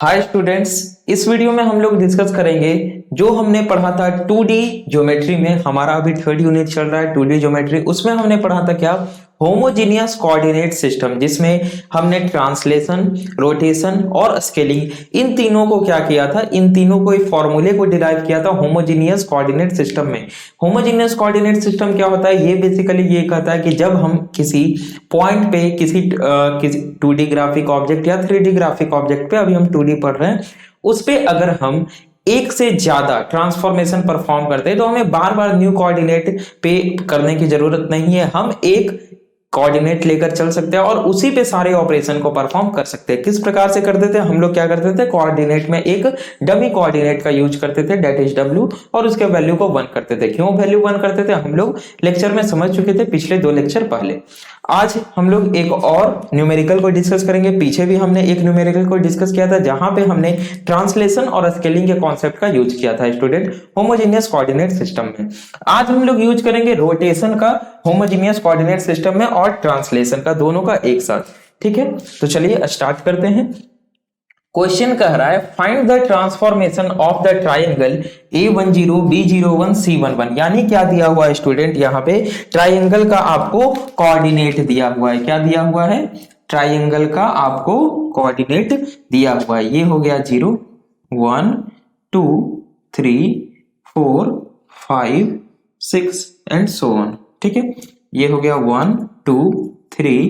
Hi students, इस video में हम लोग डिस्कस करेंगे जो हमने पढ़ा था 2D ज्योमेट्री में। हमारा अभी थर्ड यूनिट चल रहा है 2D ज्योमेट्री। उसमें हमने पढ़ा था क्या, होमोजीनियस कोऑर्डिनेट सिस्टम, जिसमें हमने ट्रांसलेशन, रोटेशन और स्केलिंग इन तीनों को क्या किया था, इन तीनों को एक फॉर्मूले को डिराइव किया था होमोजीनियस कोऑर्डिनेट सिस्टम में। होमोजीनियस कोऑर्डिनेट सिस्टम क्या होता है, ये बेसिकली ये कहता है कि जब हम किसी पॉइंट पे किसी 2D ग्राफिक ऑब्जेक्ट या 3D ग्राफिक ऑब्जेक्ट पे, अभी हम 2D पढ़ रहे हैं, उस पे अगर हम एक से ज्यादा ट्रांसफॉर्मेशन परफॉर्म करते हैं तो हमें बार बार न्यू कोऑर्डिनेट पे करने की जरूरत नहीं है। हम एक कोऑर्डिनेट लेकर चल सकते हैं और उसी पे सारे ऑपरेशन को परफॉर्म कर सकते हैं। किस प्रकार से करते थे हम लोग, क्या करते थे, कोऑर्डिनेट में एक डमी कोऑर्डिनेट का यूज करते थे, दैट इज डब्ल्यू, और उसके वैल्यू को 1 करते थे। क्यों वैल्यू 1 करते थे, हम लोग लेक्चर में समझ चुके थे पिछले 2 लेक्चर पहले। आज हम लोग एक और न्यूमेरिकल को डिस्कस करेंगे। पीछे भी हमने एक न्यूमेरिकल को डिस्कस किया था जहां पे हमने ट्रांसलेशन और स्केलिंग के कॉन्सेप्ट का यूज किया था स्टूडेंट, होमोजेनियस कोऑर्डिनेट सिस्टम में। आज हम लोग यूज करेंगे रोटेशन का होमोजेनियस कोऑर्डिनेट सिस्टम में और ट्रांसलेशन का, दोनों का एक साथ। ठीक है, तो चलिए स्टार्ट करते हैं। क्वेश्चन कह रहा है find the transformation of the triangle A10 B01 C11। यानी क्या दिया हुआ है स्टूडेंट, यहाँ पे ट्राइंगल का आपको कोऑर्डिनेट दिया हुआ है। क्या दिया हुआ है, ट्राइंगल का आपको कोऑर्डिनेट दिया हुआ है। ये हो गया 0 1 2 3 4 5 6 एंड सो ऑन। ठीक है, ये हो गया 1 2 3,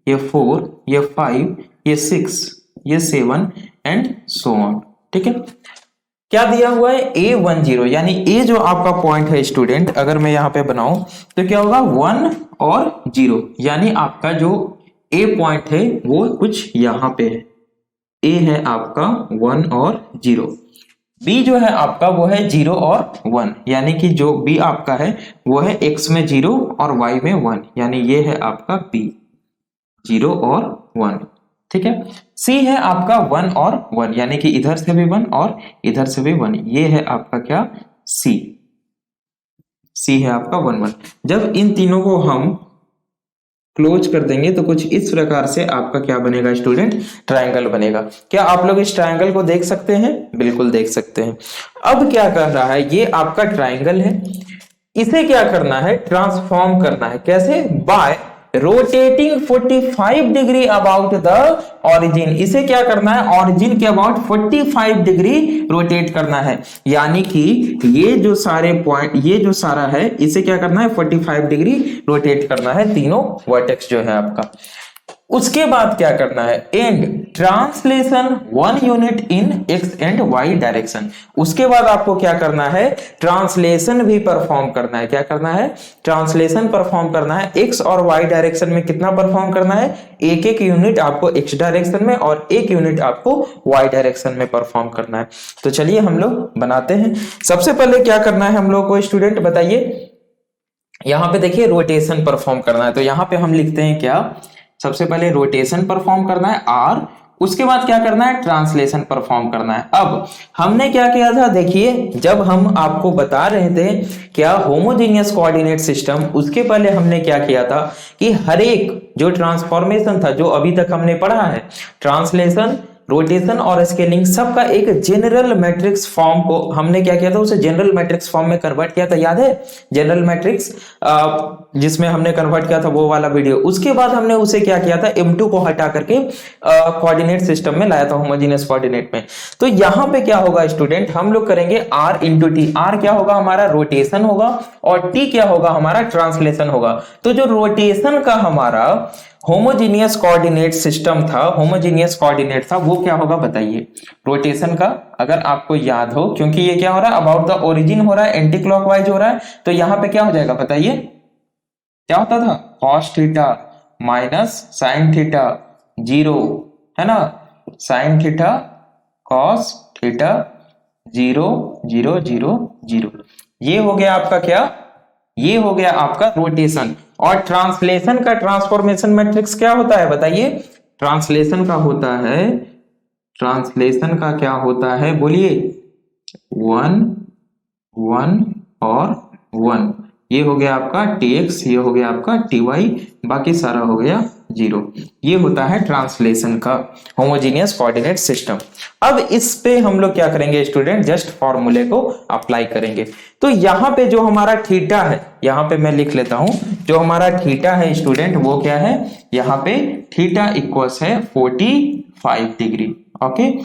ये 4, ये 5, ये 6, ये 7 एंड सो ऑन। ठीक है, क्या दिया हुआ है, A10, यानी A जो आपका पॉइंट है स्टूडेंट, अगर मैं यहां पे बनाऊं तो क्या होगा 1 और 0, यानी आपका जो A पॉइंट है वो कुछ यहां पे है। A है आपका 1 और 0, B जो है आपका वो है 0 और 1, यानी कि जो B आपका है वो है X में 0 और Y में 1, यानी ये है आपका B 0 और 1। ठीक है, C है आपका 1 और 1, यानी कि इधर से भी 1 और इधर से भी 1, ये है आपका क्या, C है आपका 1 1। जब इन तीनों को हम क्लोज कर देंगे तो कुछ इस प्रकार से आपका क्या बनेगा स्टूडेंट, ट्रायंगल बनेगा। क्या आप लोग इस ट्रायंगल को देख सकते हैं, बिल्कुल देख सकते हैं। अब क्या कर रहा है, ये आपका ट्रायंगल है, इसे क्या करना है, ट्रांसफॉर्म करना है। कैसे, bye rotating 45 degree about the origin. इसे क्या करना है, ऑरिजिन के अबाउट 45 डिग्री रोटेट करना है। यानी कि ये जो सारे पॉइंट, ये जो सारा है, इसे क्या करना है, 45 डिग्री रोटेट करना है, तीनों वर्टेक्स जो है आपका। उसके बाद क्या करना है, and translation 1 unit in X and Y direction. उसके बाद आपको क्या करना है, ट्रांसलेशन भी परफॉर्म करना है। क्या करना है, ट्रांसलेशन परफॉर्म करना है। एक्स और वाई डायरेक्शन में कितना परफॉर्म करना है, एक एक यूनिट आपको एक्स डायरेक्शन में और एक यूनिट आपको वाई डायरेक्शन में परफॉर्म करना है। तो चलिए हम लोग बनाते हैं। सबसे पहले क्या करना है हम लोग को स्टूडेंट, बताइए। यहां पे देखिए रोटेशन परफॉर्म करना है, तो यहां पे हम लिखते हैं क्या, सबसे पहले रोटेशन परफॉर्म करना है R, उसके बाद क्या करना है, ट्रांसलेशन परफॉर्म करना है। अब हमने क्या किया था, देखिए जब हम आपको बता रहे थे क्या होमोजेनियस कोऑर्डिनेट सिस्टम, उसके पहले हमने क्या किया था कि हर एक जो ट्रांसफॉर्मेशन था, जो अभी तक हमने पढ़ा है, ट्रांसलेशन, रोटेशन और स्केलिंग, सबका एक जनरल मैट्रिक्स फॉर्म को हमने क्या किया था, उसे जनरल मैट्रिक्स फॉर्म में कन्वर्ट किया था। याद है जनरल मैट्रिक्स, जिसमें हमने कन्वर्ट किया था वो वाला वीडियो। उसके बाद हमने उसे क्या किया था, M2 को हटा करके कोऑर्डिनेट सिस्टम में लाया था, होमोजेनियस कोऑर्डिनेट में। तो यहां पे क्या होगा स्टूडेंट, हम लोग करेंगे R इंटू टी। R क्या होगा, हमारा रोटेशन होगा, और T क्या होगा, हमारा ट्रांसलेशन होगा। तो जो रोटेशन का हमारा होमोजीनियस कोऑर्डिनेट सिस्टम था, होमोजीनियस कोऑर्डिनेट था, वो क्या होगा बताइए। रोटेशन का अगर आपको याद हो, क्योंकि ये क्या हो रहा है, अबाउट द ओरिजिन हो रहा है, एंटी क्लॉकवाइज हो रहा है, तो यहां पे क्या हो जाएगा बताइए, क्या होता था, cos theta minus sine theta 0, है ना, साइन थीटा कॉस थीटा 0 0 0 0। ये हो गया आपका क्या, ये हो गया आपका रोटेशन। और ट्रांसलेशन का ट्रांसफॉर्मेशन मैट्रिक्स क्या होता है बताइए, ट्रांसलेशन का होता है, ट्रांसलेशन का क्या होता है बोलिए, 1 1 और 1। ये हो गया आपका Tx, ये हो गया आपका Ty, बाकी सारा हो गया 0। ये होता है ट्रांसलेशन का होमोजेनियस कोऑर्डिनेट सिस्टम। अब इस पे हम लोग क्या करेंगे स्टूडेंट, जस्ट फॉर्मूले को अप्लाई करेंगे। तो यहाँ पे जो हमारा थीटा है, यहाँ पे मैं लिख लेता हूं, जो हमारा थीटा है स्टूडेंट वो क्या है, यहाँ पे थीटा इक्वल्स है 45 डिग्री। ओके,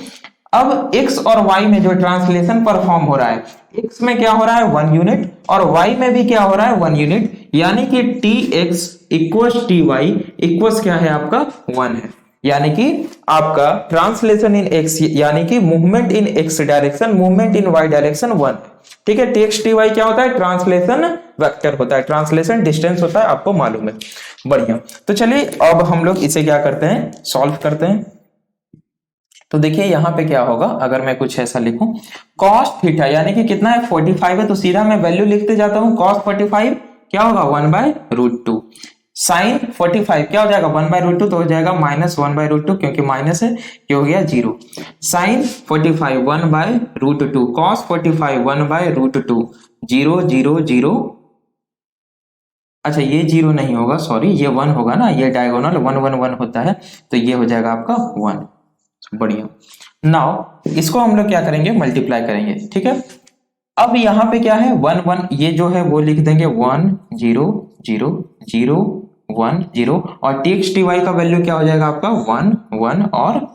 अब x और y में जो ट्रांसलेशन परफॉर्म हो रहा है, x में क्या हो रहा है 1 यूनिट और y में भी क्या हो रहा है 1 यूनिट, यानी कि tx इक्वल्स ty इक्वल्स क्या है आपका 1 है। यानी कि आपका ट्रांसलेशन इन x यानी कि movement in x direction, movement in y direction 1। ठीक है, tx ty क्या होता है, ट्रांसलेशन वेक्टर होता है, ट्रांसलेशन डिस्टेंस होता है, आपको मालूम है। बढ़िया, तो चलिए अब हम लोग इसे क्या करते हैं, सॉल्व करते हैं। तो देखिए यहाँ पे क्या होगा, अगर मैं कुछ ऐसा लिखूं cos थीटा यानी कि कितना है 45 है, तो सीधा मैं वैल्यू लिखते जाता हूं, cos 45 क्या होगा 1/√2, साइन 45 क्या हो जाएगा 1/√2, तो हो जाएगा -1/√2 क्योंकि माइनस है, ये हो गया 0। Sine 45 1/√2, cos 45 1/√2, 0 0 0। अच्छा ये 0 नहीं होगा, सॉरी ये 1 होगा ना, ये डायगोनल 1 1 1 होता है, तो ये हो जाएगा आपका 1। बढ़िया, नाउ इसको हम लोग क्या करेंगे, मल्टीप्लाई करेंगे। ठीक है, अब यहाँ पे क्या है 1 1, ये जो है वो लिख देंगे 1 0 0 0 1 0, और tx ty का वैल्यू क्या हो जाएगा आपका 1 1, और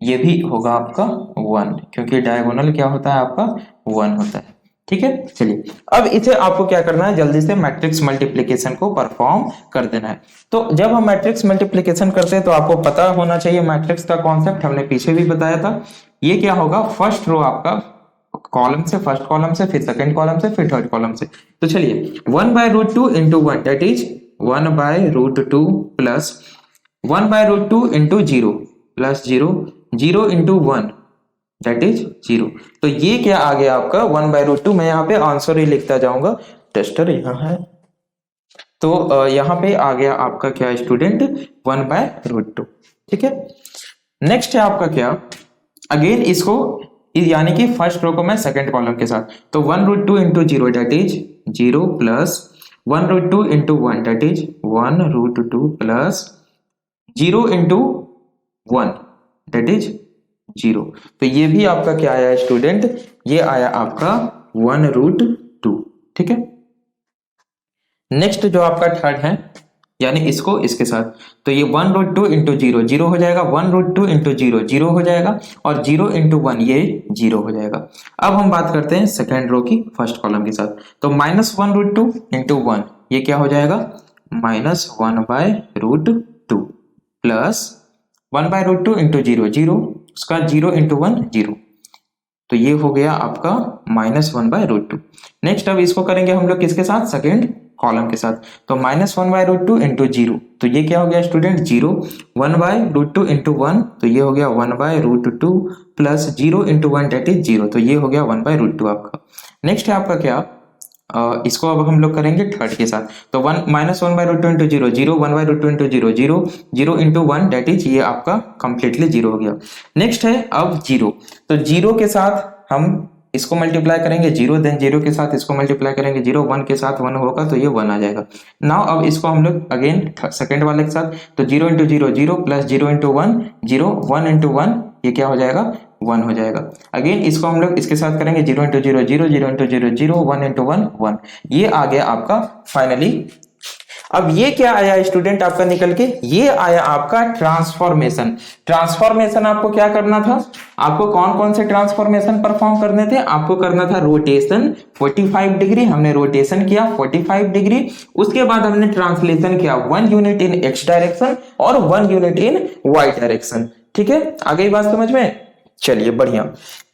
ये भी होगा आपका 1 क्योंकि डायगोनल क्या होता है आपका 1 होता है। ठीक है, चलिए अब इसे आपको क्या करना है, जल्दी से मैट्रिक्स मल्टीप्लिकेशन को परफॉर्म कर देना है। तो जब हम मैट्रिक्स मल्टीप्लिकेशन करते हैं तो आपको पता होना चाहिए मैट्रिक्स का कॉन्सेप्ट, हमने पीछे भी बताया था। ये क्या होगा, फर्स्ट रो आपका कॉलम से, फर्स्ट कॉलम से, फिर सेकंड कॉलम से, फिर थर्ड कॉलम से। तो चलिए 1/√2 into 1 that is 1/√2 plus 1/√2 into 0 plus 0 0 into 1 that is 0। तो ये क्या आ गया आपका 1/√2, मैं यहाँ पे आंसर ही लिखता जाऊंगा, टेस्टर यहाँ है, तो यहाँ पे आ गया आपका क्या स्टूडेंट 1/√2। ठीक है, नेक्स्ट है आपका क्या, अगेन इसको यानी कि फर्स्ट रो को मैं सेकंड कॉलम के साथ, तो 1√2 into 0 that is 0 plus 1√2 into 1 that is 1√2 plus 0 into 1 that is 0। तो ये भी आपका क्या आया स्टूडेंट, ये आया आपका 1√2। ठीक है, नेक्स्ट जो आपका थर्ड है यानी इसको इसके साथ, तो ये 1√2 इंटू 0 0 हो जाएगा, 1√2 इंटू 0 0 हो जाएगा, और 0 इंटू 1 ये 0 हो जाएगा। अब हम बात करते हैं सेकेंड रो की फर्स्ट कॉलम के साथ, तो -1√2 इंटू 1 ये क्या हो जाएगा -1/√2 प्लस 1/√2 इंटू 0 0, उसका 0 इंटू 1 0, तो ये हो गया आपका -1/√2। नेक्स्ट अब इसको करेंगे हम लोग किसके साथ, सेकेंड कॉलम के साथ, तो -1/√2 इंटू 0, तो ये क्या हो गया स्टूडेंट 0, 1/√2 इंटू 1, तो ये हो गया 1/√2 प्लस 0 इंटू 1 डेट इज 0, तो ये हो गया 1/√2 आपका। नेक्स्ट है आपका क्या, इसको अब हम लोग करेंगे थर्ड के साथ, तो -1/√2 into 0 0, 1/√2 into 0 0, 0 into 1 that is ये आपका कंप्लीटली 0 हो गया। नेक्स्ट है अब 0, तो 0 के साथ हम इसको मल्टीप्लाई करेंगे 0, देन 0 के साथ इसको मल्टीप्लाई करेंगे 0, 1 के साथ 1 होगा तो ये 1 आ जाएगा। नाउ अब इसको हम लोग अगेन सेकेंड वाले के साथ, तो 0 इंटू 0 0 प्लस 0 इंटू 1 0, 1 इंटू 1 ये क्या हो जाएगा 1 हो जाएगा। अगेन इसको हम लोग इसके साथ करेंगे 0 इंटू 0 0, 0 इंटू 0 0, 1 इंटू 1 1, ये आ गया आपका फाइनली। अब ये क्या आया स्टूडेंट आपका निकल के, ये आया आपका ट्रांसफॉर्मेशन। ट्रांसफॉर्मेशन आपको क्या करना था, आपको कौन कौन से ट्रांसफॉर्मेशन परफॉर्म करने थे, आपको करना था रोटेशन 45 डिग्री, हमने रोटेशन किया 45 डिग्री, उसके बाद हमने ट्रांसलेशन किया 1 यूनिट इन एक्स डायरेक्शन और 1 यूनिट इन वाई डायरेक्शन। ठीक है, आ गई बात समझ में, चलिए बढ़िया।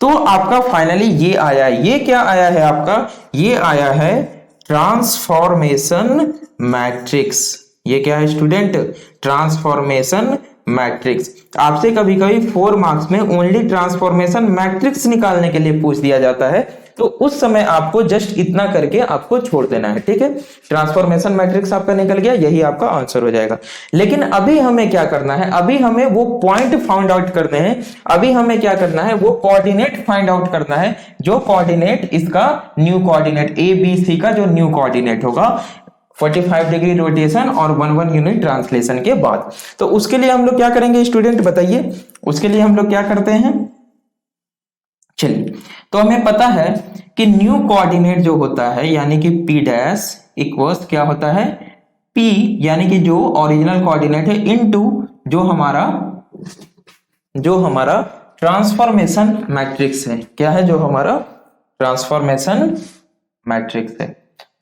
तो आपका फाइनली ये आया, ये क्या आया है आपका, ये आया है ट्रांसफॉर्मेशन मैट्रिक्स। ये क्या है स्टूडेंट, ट्रांसफॉर्मेशन मैट्रिक्स। आपसे कभी कभी 4 मार्क्स में ओनली ट्रांसफॉर्मेशन मैट्रिक्स निकालने के लिए पूछ दिया जाता है, तो उस समय आपको जस्ट इतना करके आपको छोड़ देना है। ठीक है, ट्रांसफॉर्मेशन मैट्रिक्स आपका निकल गया, यही आपका आंसर हो जाएगा। लेकिन अभी हमें क्या करना है, अभी हमें वो पॉइंट फाइंड आउट करने हैं, अभी हमें क्या करना है, वो कोऑर्डिनेट फाइंड आउट करना है, जो कोऑर्डिनेट इसका न्यू कोऑर्डिनेट ABC का जो न्यू कोऑर्डिनेट होगा 45 डिग्री रोटेशन और 1 यूनिट ट्रांसलेशन के बाद। तो उसके लिए हम लोग क्या करेंगे स्टूडेंट बताइए, उसके लिए हम लोग क्या करते हैं। चलिए, तो हमें पता है कि न्यू कोऑर्डिनेट जो होता है यानी कि P डैश इक्वल्स क्या होता है, P यानी कि जो ओरिजिनल कोऑर्डिनेट है इनटू जो हमारा ट्रांसफॉर्मेशन मैट्रिक्स है। क्या है, जो हमारा ट्रांसफॉर्मेशन मैट्रिक्स है।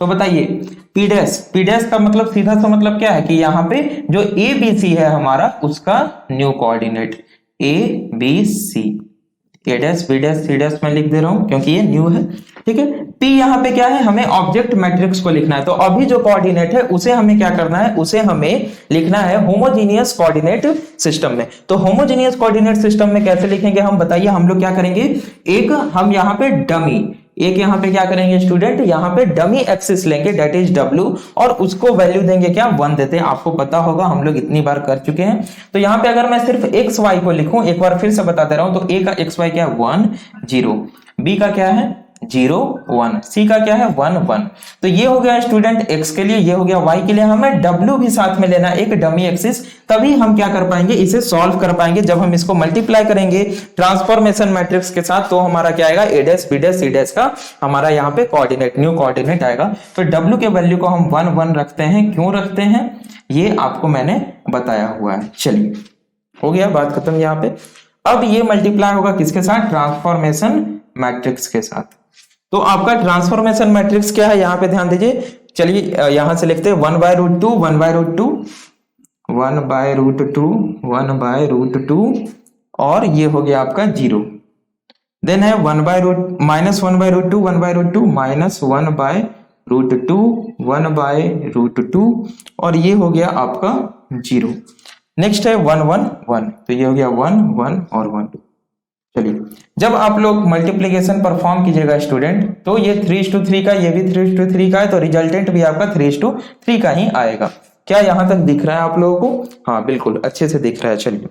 तो बताइए P डैश का मतलब सीधा सा मतलब क्या है कि यहाँ पे जो ABC है हमारा उसका new coordinate ABC, A dash B dash C dash मैं लिख दे रहा हूं क्योंकि ये न्यू है, ठीक है। P यहाँ पे क्या है, हमें ऑब्जेक्ट मैट्रिक्स को लिखना है। तो अभी जो कोऑर्डिनेट है उसे हमें क्या करना है, उसे हमें लिखना है होमोजेनियस कोऑर्डिनेट सिस्टम में। तो होमोजेनियस कोऑर्डिनेट सिस्टम में कैसे लिखेंगे हम बताइए। हम लोग क्या करेंगे, एक हम यहाँ पे डमी, एक यहाँ पे क्या करेंगे स्टूडेंट, यहाँ पे डमी एक्सिस लेंगे दैट इज W और उसको वैल्यू देंगे क्या, 1 देते हैं। आपको पता होगा हम लोग इतनी बार कर चुके हैं। तो यहाँ पे अगर मैं सिर्फ एक्स वाई को लिखूं, एक बार फिर से बता दे रहा हूं, तो A का एक्स वाई क्या है 1 0, B का क्या है 0 1, C का क्या है 1 1। तो ये हो गया स्टूडेंट x के लिए, ये हो गया y के लिए। हमें W भी साथ में लेना, एक डमी एक्सिस, तभी हम क्या कर पाएंगे, इसे सॉल्व कर पाएंगे। जब हम इसको मल्टीप्लाई करेंगे ट्रांसफॉर्मेशन मैट्रिक्स के साथ तो हमारा क्या आएगा, A dash B dash C dash का हमारा यहाँ पे कोऑर्डिनेट, न्यू कोऑर्डिनेट आएगा। तो W के वैल्यू को हम 1 1 रखते हैं। क्यों रखते हैं ये आपको मैंने बताया हुआ है। चलिए, हो गया, बात खत्म यहाँ पे। अब ये मल्टीप्लाई होगा किसके साथ, ट्रांसफॉर्मेशन मैट्रिक्स के साथ। तो आपका ट्रांसफॉर्मेशन मैट्रिक्स क्या है, यहाँ पे ध्यान दीजिए। चलिए यहां से लिखते हैं 1/√2 1/√2 1/√2 1/√2 और ये हो गया आपका 0। देन है 1/√2 1/√2 1/√2 और ये हो गया आपका 0। नेक्स्ट है 1 1 1, तो ये हो गया 1 1 और 1। चलिए, जब आप लोग मल्टीप्लिकेशन परफॉर्म कीजिएगा स्टूडेंट, तो ये 3:3 का, ये भी 3:3 का है, तो रिजल्टेंट भी आपका 3:3 का ही आएगा। क्या यहां तक दिख रहा है आप लोगों को? हाँ बिल्कुल अच्छे से दिख रहा है। चलिए,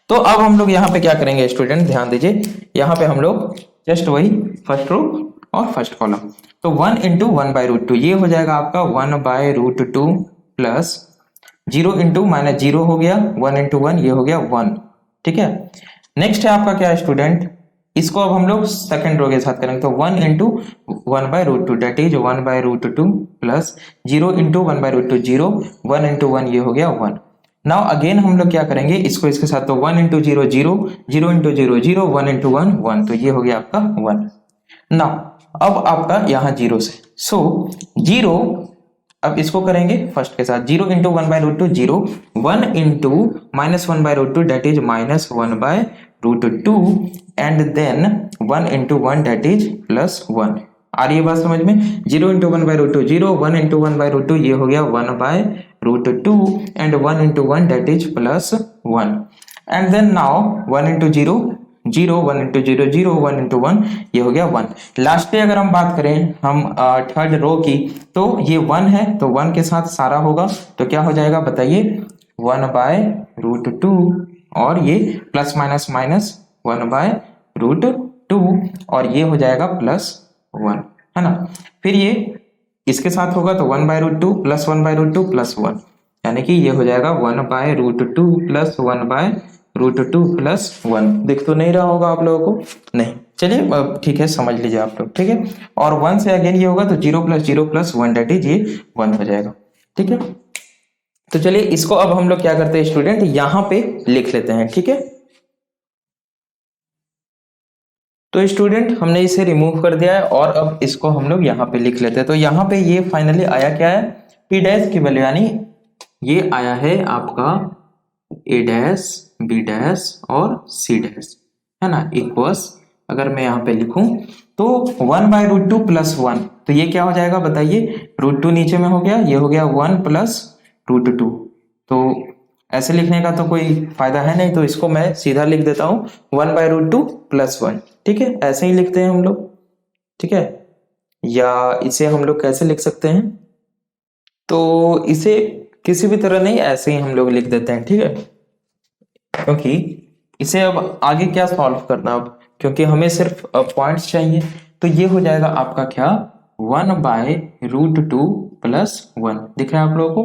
तो अब हम लोग यहाँ पे क्या करेंगे स्टूडेंट, ध्यान दीजिए। यहाँ पे हम लोग जस्ट वही फर्स्ट रो और फर्स्ट कॉलम, तो 1 × 1/√2 ये हो जाएगा आपका 1/√2 प्लस 0 × -0 हो गया, 1 × 1 ये हो गया 1, ठीक है। नेक्स्ट है आपका क्या स्टूडेंट, इसको अब हम लोग सेकंड रो के साथ करेंगे। तो 1 × 1/√2 दैट इज 1/√2 प्लस 0 × 1/√2 0, 1 × 1 ये हो गया 1। नाउ अगेन हम लोग क्या करेंगे इसको इसके साथ, तो 1 × 0 0, 0 × 0 0, 1 × 1 1, तो ये हो गया आपका 1। नाउ अब आपका यहाँ 0 से, सो 0 अब इसको करेंगे फर्स्ट के साथ, 0 × 1/√2 0, 1 × -1/√2 that is -1/√2 and then 1 × 1 that is +1। आ रही है बात समझ में? 0 × 1/√2 0, 1 × 1/√2 ये हो गया 1/√2 and 1 × 1 that is +1 and then now 1 × 0 0, 1 × 0 0, 1 × 1 ये हो गया 1। लास्ट पे अगर हम बात करें हम थर्ड रो की, तो ये 1 है, तो 1 के साथ सारा होगा, तो क्या हो जाएगा बताइए 1/√2 और ये प्लस माइनस माइनस 1/√2 और ये हो जाएगा +1, है ना। फिर ये इसके साथ होगा तो 1/√2 प्लस 1/√2 प्लस 1, यानी कि ये हो जाएगा 1/√2 प्लस 1/√2 प्लस 1। दिख तो नहीं रहा होगा आप लोगों को? नहीं, चलिए ठीक है, समझ लीजिए आप लोग, ठीक है। और 1 से अगेन ये होगा तो 0 + 0 + 1 दैट इज ये 1 हो जाएगा, ठीक है। तो चलिए इसको अब हम लोग क्या करते हैं स्टूडेंट, यहां पे लिख लेते हैं, ठीक है। तो स्टूडेंट हमने इसे रिमूव कर दिया है और अब इसको हम लोग यहाँ पे लिख लेते हैं। तो यहाँ पे ये फाइनली आया क्या है, P डैश की वैल्यू, यानी ये आया है आपका A डैश B डैश और C डैश, है ना, इक्वल्स अगर मैं यहाँ पे लिखूं तो 1/√2 + 1, तो ये क्या हो जाएगा बताइए, √2 नीचे में हो गया, ये हो गया 1 + √2। तो ऐसे लिखने का तो कोई फायदा है नहीं, तो इसको मैं सीधा लिख देता हूं 1/√2 + 1, ठीक है। ऐसे ही लिखते हैं हम लोग, ठीक है। या इसे हम लोग कैसे लिख सकते हैं, तो इसे किसी भी तरह नहीं, ऐसे ही हम लोग लिख देते हैं, ठीक है। क्योंकि इसे अब आगे क्या सॉल्व करना, अब क्योंकि हमें सिर्फ पॉइंट्स चाहिए, तो ये हो जाएगा आपका क्या 1/√2 +1 दिख रहा है आप लोगों को।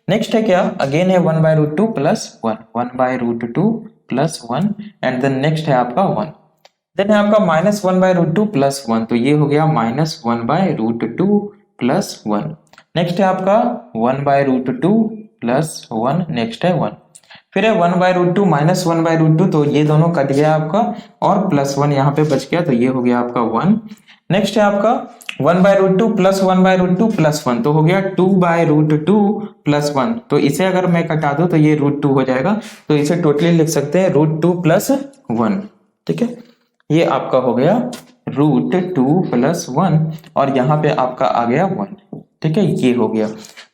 नेक्स्ट है क्या, अगेन है 1/√2 +1, 1/√2 +1 एंड देन नेक्स्ट है आपका 1। देन है आपका -1/√2 +1, तो ये हो गया -1/√2 +1। नेक्स्ट है आपका 1/√2 +1, नेक्स्ट है 1। फिर है 1/√2 -1/√2, तो ये दोनों कट गया आपका और +1 यहाँ पे बच गया, तो ये हो गया आपका 1। नेक्स्ट है आपका 1/√2 + 1/√2 +1, तो हो गया 2/√2 +1। तो इसे अगर मैं कटा दूं तो ये √2 हो जाएगा, तो इसे टोटली लिख सकते हैं √2 + 1। ठीक है, ये आपका हो गया √2 + 1 और यहाँ पे आपका आ गया 1। ठीक है, ये हो गया।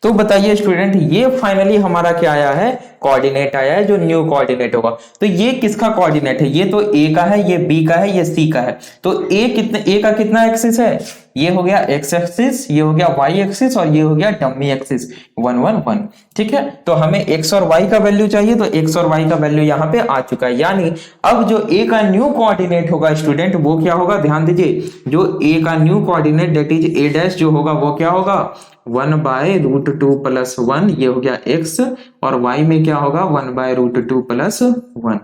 तो बताइए स्टूडेंट, ये फाइनली हमारा क्या आया है, कोऑर्डिनेट आया है जो न्यू कोऑर्डिनेट होगा। तो ये किसका कोऑर्डिनेट है, ये तो ए का है, ये बी का है, ये सी का है। तो ए का कितना एक्सिस है, ये हो गया एक्स एक्सिस, ये हो गया वाई एक्सिस और ये हो गया डमी एक्सिस 1 1 1। ठीक है, तो हमें एक्स और वाई का वैल्यू चाहिए, तो एक्स और वाई का वैल्यू यहाँ पे आ चुका है। यानी अब जो ए का न्यू कोऑर्डिनेट होगा स्टूडेंट, वो क्या होगा, ध्यान दीजिए, जो ए का new coordinate that is a dash जो होगा वो क्या होगा 1/√2 + 1, ये हो गया x और y में क्या होगा 1/√2 + 1।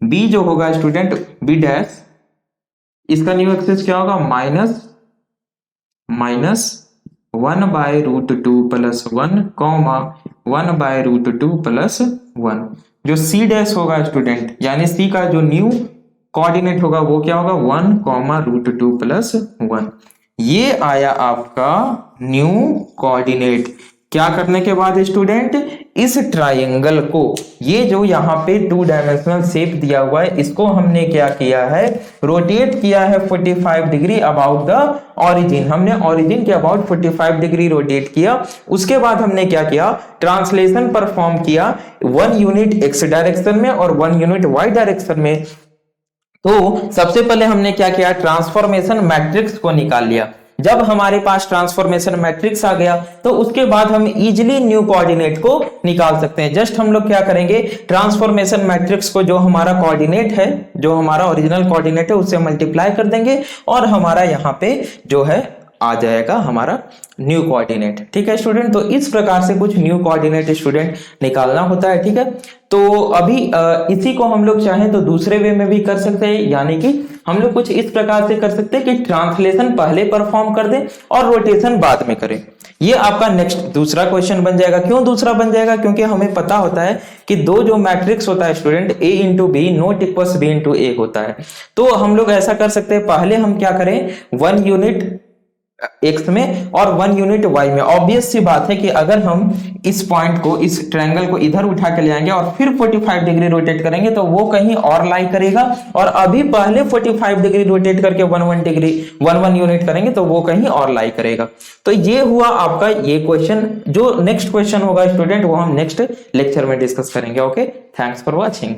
b जो होगा स्टूडेंट b डैश, इसका न्यू एक्सिस क्या होगा -1/√2 + 1, 1/√2 + 1। जो c डैश होगा स्टूडेंट, यानी c का जो न्यू कोऑर्डिनेट होगा वो क्या होगा 1/√2 + 1। ये आया आपका न्यू कोऑर्डिनेट। क्या करने के बाद स्टूडेंट, इस ट्रायंगल को, ये जो यहाँ पे 2 डायमेंशनल शेप दिया हुआ है, इसको हमने क्या किया है, रोटेट किया है 45 डिग्री अबाउट द ओरिजिन। हमने ओरिजिन के अबाउट 45 डिग्री रोटेट किया। उसके बाद हमने क्या किया, ट्रांसलेशन परफॉर्म किया 1 यूनिट एक्स डायरेक्शन में और 1 यूनिट वाई डायरेक्शन में। तो सबसे पहले हमने क्या किया, ट्रांसफॉर्मेशन मैट्रिक्स को निकाल लिया। जब हमारे पास ट्रांसफॉर्मेशन मैट्रिक्स आ गया तो उसके बाद हम इजीली न्यू कोऑर्डिनेट को निकाल सकते हैं। जस्ट हम लोग क्या करेंगे, ट्रांसफॉर्मेशन मैट्रिक्स को जो हमारा कोऑर्डिनेट है, जो हमारा ओरिजिनल कोऑर्डिनेट है, उससे मल्टीप्लाई कर देंगे और हमारा यहाँ पे जो है आ जाएगा हमारा न्यू कोऑर्डिनेट। ठीक है स्टूडेंट, तो इस प्रकार से कुछ न्यू कोऑर्डिनेट स्टूडेंट निकालना होता है। ठीक है, तो अभी इसी को हम लोग चाहें तो दूसरे वे में भी कर सकते हैं, यानी कि हम लोग कुछ इस प्रकार से कर सकते हैं कि ट्रांसलेशन पहले परफॉर्म कर दें और रोटेशन बाद में करें। ये आपका नेक्स्ट दूसरा क्वेश्चन बन जाएगा। क्यों दूसरा बन जाएगा, क्योंकि हमें पता होता है कि दो जो मैट्रिक्स होता है student a into B not equals b into a होता है। तो हम लोग ऐसा कर सकते हैं, पहले हम क्या करें 1 यूनिट x में और 1 यूनिट y में। ऑब्वियस सी बात है कि अगर हम इस पॉइंट को, इस ट्रायंगल को इधर उठा के ले आएंगे और फिर 45 डिग्री रोटेट करेंगे तो वो कहीं और लाई करेगा, और अभी पहले 45 डिग्री रोटेट करके 1 यूनिट करेंगे तो वो कहीं और लाई करेगा। तो ये हुआ आपका ये क्वेश्चन। जो नेक्स्ट क्वेश्चन होगा स्टूडेंट वो हम नेक्स्ट लेक्चर में डिस्कस करेंगे। Okay, thanks for watching.